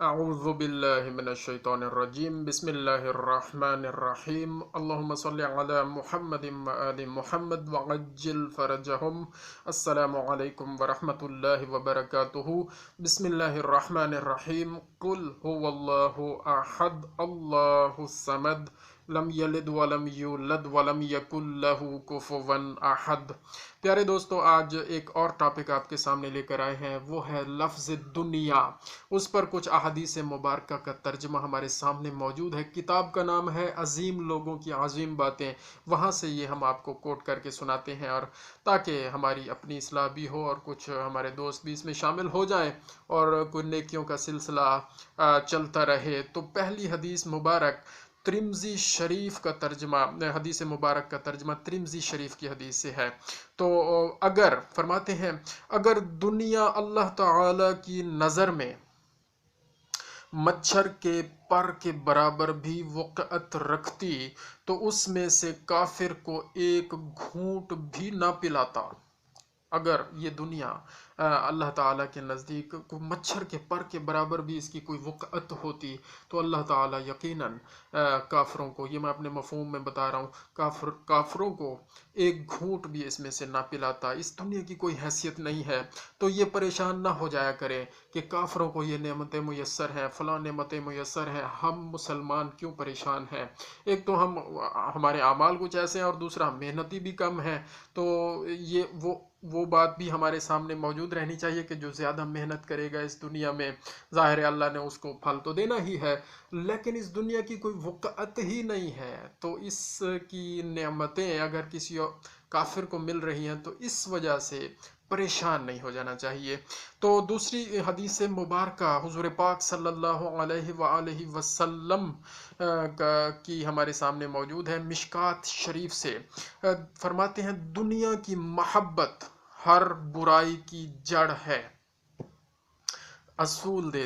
أعوذ بالله من الشيطان الرجيم بسم الله الرحمن الرحيم اللهم صل على محمد وآل محمد وعجل فرجهم السلام عليكم ورحمة الله وبركاته بسم الله الرحمن الرحيم قل هو الله أحد الله الصمد لم يلد ولم يولد ولم يكن له كفوا أحد۔ प्यारे दोस्तों, आज एक और टॉपिक आपके सामने लेकर आए हैं, वो है लफ्ज़ दुनिया। उस पर कुछ अहादीस मुबारक का तर्जमा हमारे सामने मौजूद है। किताब का नाम है अजीम लोगों की अजीम बातें। वहाँ से ये हम आपको कोट करके सुनाते हैं, और ताकि हमारी अपनी इस्लाह भी हो और कुछ हमारे दोस्त भी इसमें शामिल हो जाएं और कुछ नेकियों का सिलसिला चलता रहे। तो पहली हदीस मुबारक तिरमिज़ी शरीफ का तर्जमा, हदीस मुबारक का तर्जमा तिरमिज़ी शरीफ की हदीस से है। तो अगर फरमाते हैं, अगर दुनिया अल्लाह ताला की नज़र में मच्छर के पर के बराबर भी वक़अत रखती तो उसमें से काफिर को एक घूंट भी ना पिलाता। अगर ये दुनिया अल्लाह ताला के नज़दीक को मच्छर के पर के बराबर भी इसकी कोई वक़अत होती तो अल्लाह ताला यकीनन काफरों को, ये मैं अपने मफ़हूम में बता रहा हूँ, काफरों को एक घूंट भी इसमें से ना पिलाता। इस दुनिया की कोई हैसियत नहीं है तो ये परेशान ना हो जाया करें कि काफरों को ये नेमतें मुयस्सर हैं, फ़लाँ नेमतें मुयस्सर हैं, हम मुसलमान क्यों परेशान हैं। एक तो हमारे आमाल कुछ ऐसे हैं और दूसरा मेहनती भी कम है। तो ये वो बात भी हमारे सामने मौजूद रहनी चाहिए कि जो ज़्यादा मेहनत करेगा इस दुनिया में, ज़ाहिर है अल्लाह ने उसको फल तो देना ही है, लेकिन इस दुनिया की कोई वक़अत ही नहीं है। तो इसकी नेमतें अगर किसी काफिर को मिल रही हैं तो इस वजह से परेशान नहीं हो जाना चाहिए। तो दूसरी हदीस मुबारक हुज़ूर पाक सल्लल्लाहु अलैहि वसल्लम की हमारे सामने मौजूद है, मिशकात शरीफ से। फरमाते हैं, दुनिया की मोहब्बत हर बुराई की जड़ है। उसूल दे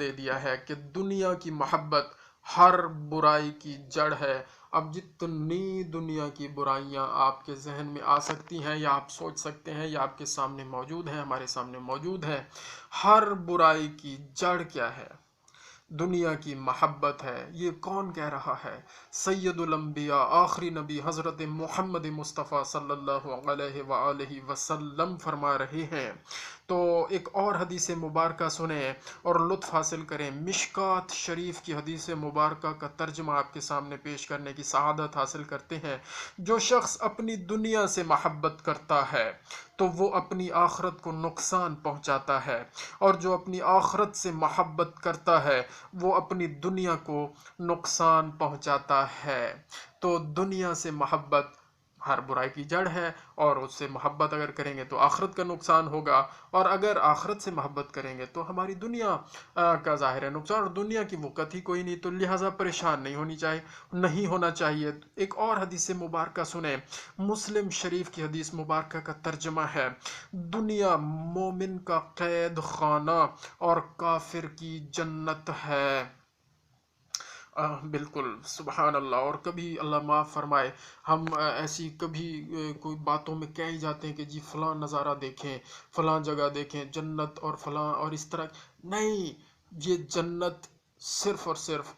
दिया है कि दुनिया की मोहब्बत हर बुराई की जड़ है। अब जितनी दुनिया की बुराइयां आपके जहन में आ सकती हैं या आप सोच सकते हैं या आपके सामने मौजूद है, हमारे सामने मौजूद है, हर बुराई की जड़ क्या है? दुनिया की मोहब्बत है। ये कौन कह रहा है? सैयदुल अंबिया, आखिरी नबी हज़रत मोहम्मद मुस्तफ़ा सल्लल्लाहु अलैहि वसल्लम फरमा रहे हैं। तो एक और हदीस मुबारक सुने और लुत्फ़ हासिल करें। मिशकात शरीफ की हदीस मुबारक का तर्जुमा आपके सामने पेश करने की सआदत हासिल करते हैं। जो शख्स अपनी दुनिया से मोहब्बत करता है तो वो अपनी आखरत को नुकसान पहुंचाता है, और जो अपनी आखरत से मोहब्बत करता है वो अपनी दुनिया को नुकसान पहुंचाता है। तो दुनिया से मोहब्बत हर बुराई की जड़ है, और उससे मोहब्बत अगर करेंगे तो आखरत का नुकसान होगा, और अगर आखरत से मोहब्बत करेंगे तो हमारी दुनिया का ज़ाहिर है नुकसान, और दुनिया की वक़्त ही कोई नहीं, तो लिहाजा परेशान नहीं होना चाहिए। एक और हदीस मुबारक सुने, मुस्लिम शरीफ की हदीस मुबारक का तर्जमा है, दुनिया मोमिन का कैद खाना और काफिर की जन्नत है। बिल्कुल सुबहान अल्लाह। और कभी अल्लाह माफ़ फरमाए, हम ऐसी कभी कोई बातों में कह ही जाते हैं कि जी फ़लाँ नज़ारा देखें, फ़लाँ जगह देखें, जन्नत और फ़लाँ और इस तरह। नहीं, ये जन्नत सिर्फ़ और सिर्फ,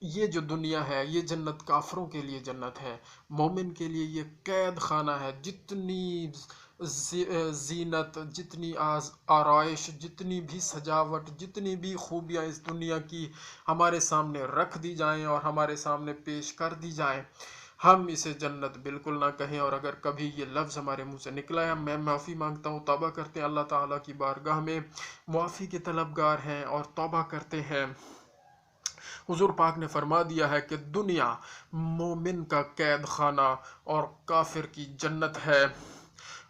ये जो दुनिया है ये जन्नत काफरों के लिए जन्नत है, मोमिन के लिए ये कैद खाना है। जितनी जीनत, जितनी आराइश, जितनी भी सजावट, जितनी भी खूबियाँ इस दुनिया की हमारे सामने रख दी जाएं और हमारे सामने पेश कर दी जाएं, हम इसे जन्नत बिल्कुल ना कहें। और अगर कभी ये लफ्ज़ हमारे मुंह से निकला है, मैं माफ़ी मांगता हूँ, तौबा करते हैं, अल्लाह ताला की बारगाह में मुआफ़ी के तलबगार हैं और तौबा करते हैं। हुजूर पाक ने फरमा दिया है कि दुनिया मोमिन का कैद खाना और काफिर की जन्नत है।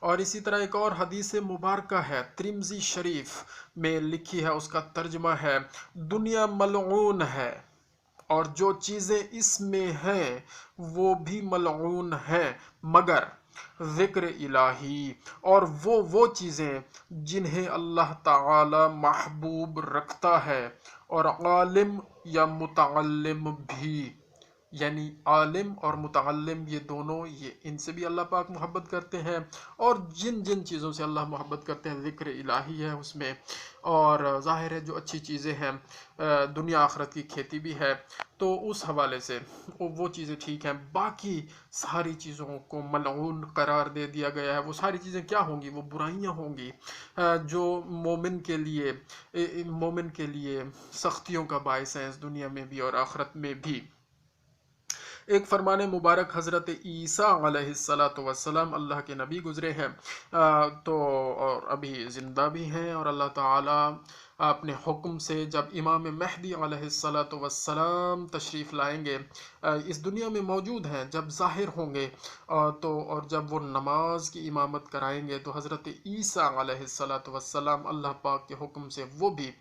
और इसी तरह एक और हदीस मुबारक है, तिरमिज़ी शरीफ में लिखी है, उसका तर्जमा है, दुनिया मलऊन है और जो चीज़ें इसमें हैं वो भी मलऊन हैं मगर ज़िक्र इलाही, और वो चीज़ें जिन्हें अल्लाह ताला महबूब रखता है, और आलिम या मुतअल्लिम भी। یعنی عالم اور متعلم یہ دونوں، یہ ان سے بھی اللہ پاک محبت کرتے ہیں، اور جن جن چیزوں سے اللہ محبت کرتے ہیں ذکر الہی ہے اس میں، اور ظاہر ہے جو اچھی چیزیں ہیں دنیا آخرت کی کھیتی بھی ہے، تو اس حوالے سے وہ چیزیں ٹھیک ہیں۔ باقی ساری چیزوں کو ملعون قرار دے دیا گیا ہے۔ وہ ساری چیزیں کیا ہوں گی؟ وہ برائیاں ہوں گی جو مومن کے لیے سختیوں کا باعث ہیں اس دنیا میں بھی اور آخرت میں بھی۔ ایک فرمان مبارک حضرت عیسیٰ علیہ السلام اللہ کے نبی گزرے ہیں، تو اور ابھی زندہ بھی ہیں، اور اللہ تعالیٰ اپنے حکم سے جب امام مہدی علیہ السلام تشریف لائیں گے، اس دنیا میں موجود ہیں، جب ظاہر ہوں گے اور جب وہ نماز کی امامت کرائیں گے، تو حضرت عیسیٰ علیہ السلام اللہ پاک کے حکم سے وہ بھی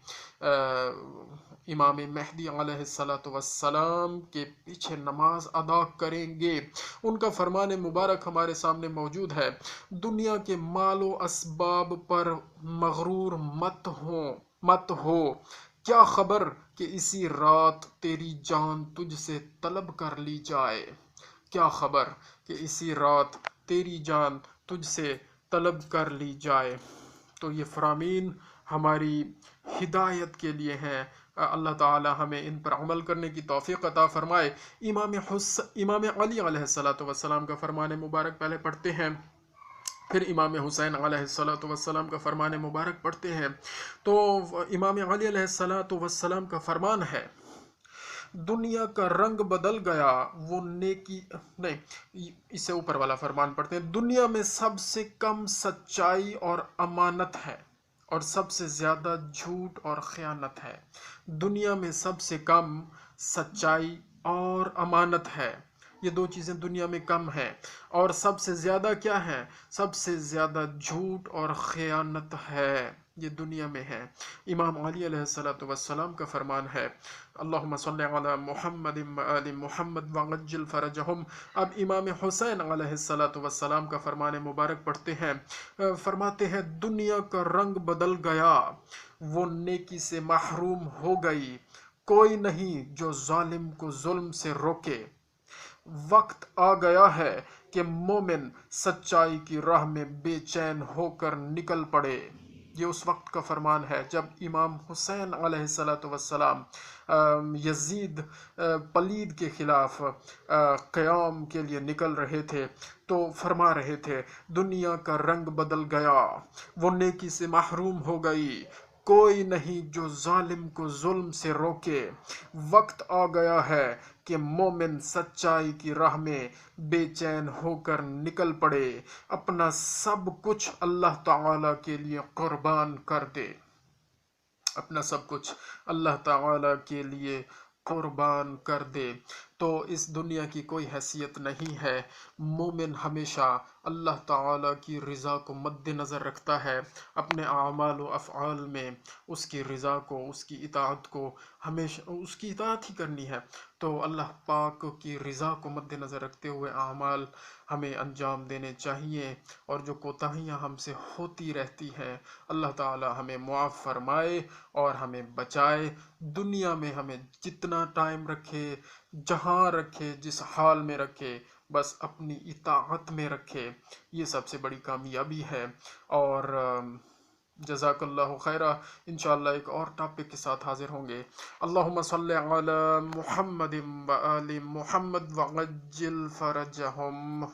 امام مہدی علیہ السلام کے پیچھے نماز ادا کریں گے۔ ان کا فرمان مبارک ہمارے سامنے موجود ہے، دنیا کے مال و اسباب پر مغرور مت ہو، کیا خبر کہ اسی رات تیری جان تجھ سے طلب کر لی جائے، کیا خبر کہ اسی رات تیری جان تجھ سے طلب کر لی جائے۔ تو یہ فرامین ہماری ہدایت کے لیے ہیں، اللہ تعالی ہمیں ان پر عمل کرنے کی توفیق عطا فرمائے۔ امام علی علیہ السلام کا فرمان مبارک پہلے پڑھتے ہیں، پھر امام حسین علیہ السلام کا فرمان مبارک پڑھتے ہیں۔ تو امام علی علیہ السلام کا فرمان ہے، دنیا کا رنگ بدل گیا وہ نیکی نہیں، اس سے اوپر والا فرمان پڑھتے ہیں، دنیا میں سب سے کم سچائی اور امانت ہے اور سب سے زیادہ جھوٹ اور خیانت ہے۔ دنیا میں سب سے کم سچائی اور امانت ہے، یہ دو چیزیں دنیا میں کم ہیں، اور سب سے زیادہ کیا ہے؟ سب سے زیادہ جھوٹ اور خیانت ہے، یہ دنیا میں ہے۔ امام علی علیہ السلام کا فرمان ہے، اللہم صلی علی محمد وآل محمد وعجل فرجہم۔ اب امام حسین علیہ السلام کا فرمان مبارک پڑھتے ہیں، فرماتے ہیں، دنیا کا رنگ بدل گیا وہ نیکی سے محروم ہو گئی، کوئی نہیں جو ظالم کو ظلم سے روکے، وقت آ گیا ہے کہ مومن سچائی کی راہ میں بے چین ہو کر نکل پڑے۔ یہ اس وقت کا فرمان ہے جب امام حسین علیہ السلام یزید پلید کے خلاف قیام کے لیے نکل رہے تھے، تو فرما رہے تھے، دنیا کا رنگ بدل گیا وہ نیکی سے محروم ہو گئی، کوئی نہیں جو ظالم کو ظلم سے روکے، وقت آ گیا ہے کہ مومن سچائی کی راہ میں بے چین ہو کر نکل پڑے، اپنا سب کچھ اللہ تعالی کے لیے قربان کر دے، اپنا سب کچھ اللہ تعالی کے لیے قربان کر دے۔ تو اس دنیا کی کوئی حیثیت نہیں ہے، مومن ہمیشہ اللہ تعالی کی رضا کو مد نظر رکھتا ہے، اپنے اعمال و افعال میں اس کی رضا کو، اس کی اطاعت کو، ہمیشہ اس کی اطاعت ہی کرنی ہے۔ تو اللہ پاک کی رضا کو مد نظر رکھتے ہوئے اعمال ہمیں انجام دینے چاہیے، اور جو کوتاہیاں ہم سے ہوتی رہتی ہیں اللہ تعالی ہمیں معاف فرمائے اور ہمیں بچائے۔ دنیا میں ہمیں جتنا ٹائم رکھے، جہاں رکھے، جس حال میں رکھے، بس اپنی اطاعت میں رکھے، یہ سب سے بڑی کامیابی ہے۔ اور جزاک اللہ خیرہ، انشاءاللہ ایک اور ٹاپک کے ساتھ حاضر ہوں گے۔ اللہم صلی علی محمد وآل محمد وعجل فرجہم۔